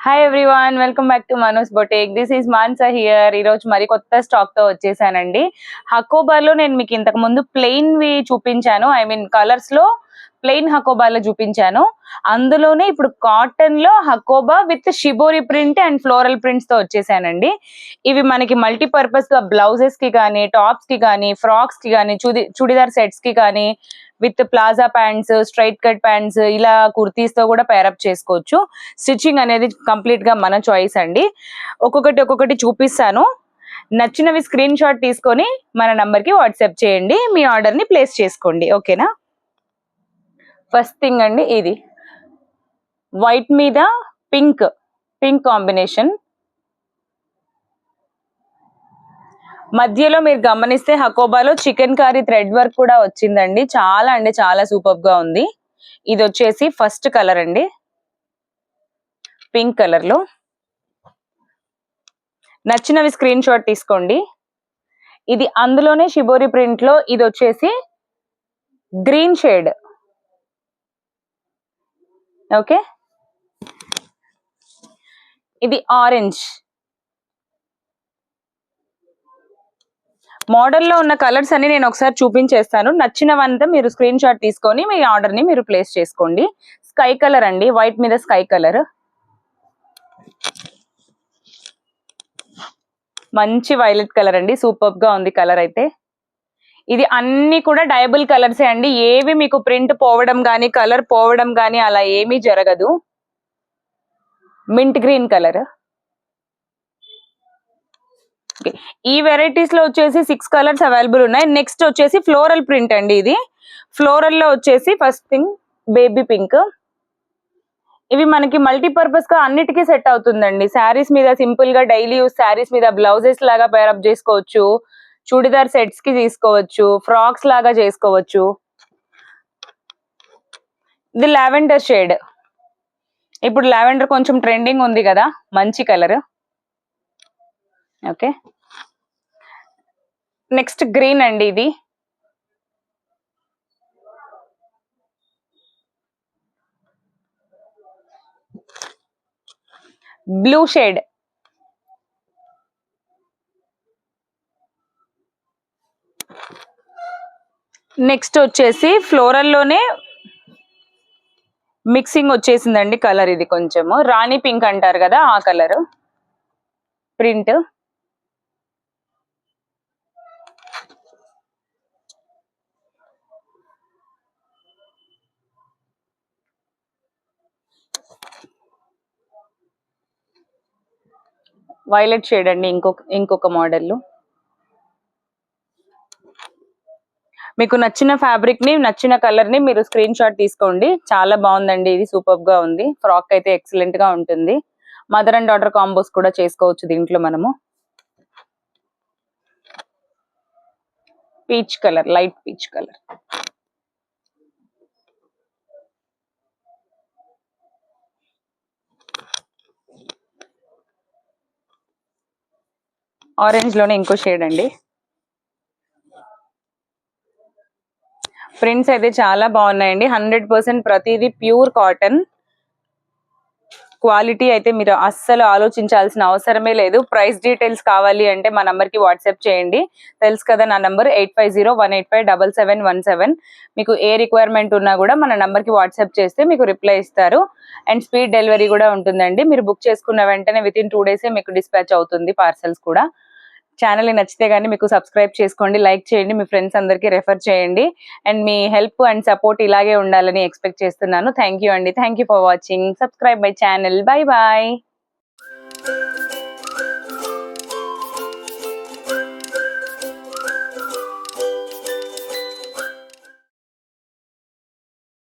Hi everyone, welcome back to మనోస్ బొటేక్. This is Mansa here. ఈరోజు మరి కొత్త స్టాక్ తో వచ్చేసానండి. హకోబాలో నేను మీకు ఇంతకు ముందు ప్లెయిన్ వి చూపించాను, ఐ మీన్ కలర్స్ లో ప్లెయిన్ హకోబాలో చూపించాను. అందులోనే ఇప్పుడు కాటన్ లో Hakoba with shibori print and floral prints తో వచ్చేసానండి. ఇవి మనకి మల్టీపర్పస్ గా బ్లౌజెస్ కి కానీ, టాప్స్ కి కానీ, ఫ్రాక్స్ కి కానీ, చుడిదార్ సెట్స్ కి కానీ, with palazzo pants, straight cut pants, ఇలా కుర్తీస్ తో కూడా పేరప్ చేసుకోవచ్చు. స్టిచ్చింగ్ అనేది కంప్లీట్ గా మన చాయిస్ అండి. ఒక్కొక్కటి చూపిస్తాను. నచ్చినవి స్క్రీన్ షాట్ తీసుకొని మన నంబర్ కి వాట్సాప్ చేయండి. మీ ఆర్డర్ ని ప్లేస్ చేసుకోండి, ఓకేనా. ఫస్ట్ థింగ్ అండి, ఇది వైట్ మీద పింక్ కాంబినేషన్. మధ్యలో మీరు గమనిస్తే హకోబాలో చికెన్ కర్రీ థ్రెడ్ వర్క్ కూడా వచ్చిందండి. చాలా అంటే చాలా సూపర్ గా ఉంది. ఇది వచ్చేసి ఫస్ట్ కలర్ అండి, పింక్ కలర్ లో. నచ్చినవి స్క్రీన్ షాట్ తీసుకోండి. ఇది అందులోనే షిబోరి ప్రింట్ లో, ఇది వచ్చేసి గ్రీన్ షేడ్, ఓకే. ఇది ఆరెంజ్. మోడల్లో ఉన్న కలర్స్ అన్ని నేను ఒకసారి చూపించేస్తాను. నచ్చినవంతా మీరు స్క్రీన్ షాట్ తీసుకొని మీ ఆర్డర్ ని మీరు ప్లేస్ చేసుకోండి. స్కై కలర్ అండి, వైట్ మీద స్కై కలర్. మంచి వైలెట్ కలర్ అండి, సూపర్ గా ఉంది కలర్ అయితే. ఇది అన్ని కూడా డయబుల్ కలర్సే అండి. ఏవి మీకు ప్రింట్ పోవడం కానీ, కలర్ పోవడం కానీ అలా ఏమీ జరగదు. Mint green colour. ఈ వెరైటీస్ లో వచ్చేసి 6 కలర్స్ అవైలబుల్ ఉన్నాయి. నెక్స్ట్ వచ్చేసి ఫ్లోరల్ ప్రింట్ అండి. ఇది ఫ్లోరల్ లో వచ్చేసి ఫస్ట్ థింగ్ బేబీ పింక్. ఇవి మనకి మల్టీపర్పస్ గా అన్నిటికీ సెట్ అవుతుందండి. శారీస్ మీద సింపుల్ గా డైలీ యూస్ శారీస్ మీద బ్లౌజెస్ లాగా పేరప్ చేసుకోవచ్చు, చూడిదార్ సెట్స్ కి తీసుకోవచ్చు, ఫ్రాక్స్ లాగా చేసుకోవచ్చు. ఇది లావెండర్ షేడ్. ఇప్పుడు లావెండర్ కొంచెం ట్రెండింగ్ ఉంది కదా, మంచి కలర్, ఓకే. నెక్స్ట్ గ్రీన్ అండి. ఇది బ్లూ షేడ్. నెక్స్ట్ వచ్చేసి ఫ్లోరల్ లోనే మిక్సింగ్ వచ్చేసిందండి కలర్. ఇది కొంచెము రాణి పింక్ అంటారు కదా, ఆ కలర్ ప్రింట్. వైలెట్ షేడ్ అండి, ఇంకొక మోడల్. మీకు నచ్చిన ఫ్యాబ్రిక్ ని, నచ్చిన కలర్ ని మీరు స్క్రీన్ షాట్ తీసుకోండి. చాలా బాగుందండి, ఇది సూపర్ గా ఉంది. ఫ్రాక్ అయితే ఎక్సలెంట్ గా ఉంటుంది. మదర్ అండ్ డాటర్ కాంబోస్ కూడా చేసుకోవచ్చు దీంట్లో మనము. Peach colour, light peach colour. Orange లోనే ఇంకో షేడ్ అండి. ప్రింట్స్ అయితే చాలా బాగున్నాయండి. 100% ప్రతిదీ ప్యూర్ కాటన్ క్వాలిటీ. అయితే మీరు అస్సలు ఆలోచించాల్సిన అవసరమే లేదు. ప్రైస్ డీటెయిల్స్ కావాలి అంటే మా నంబర్ కి వాట్సాప్ చేయండి. తెలుసు కదా నా నంబర్ 8501857717. మీకు ఏ రిక్వైర్మెంట్ ఉన్నా కూడా మన నంబర్ కి వాట్సాప్ చేస్తే మీకు రిప్లై ఇస్తారు. అండ్ స్పీడ్ డెలివరీ కూడా ఉంటుందండి. మీరు బుక్ చేసుకున్న వెంటనే వితిన్ 2 days మీకు డిస్పాచ్ అవుతుంది పార్సల్స్ కూడా. ఛానల్ నచ్చితే కానీ మీకు సబ్స్క్రైబ్ చేసుకోండి, లైక్ చేయండి, మీ ఫ్రెండ్స్ అందరికీ రెఫర్ చేయండి. అండ్ మీ హెల్ప్ అండ్ సపోర్ట్ ఇలాగే ఉండాలని ఎక్స్పెక్ట్ చేస్తున్నాను. థ్యాంక్ యూ అండి. Thank you for watching. Subscribe my channel. Bye bye.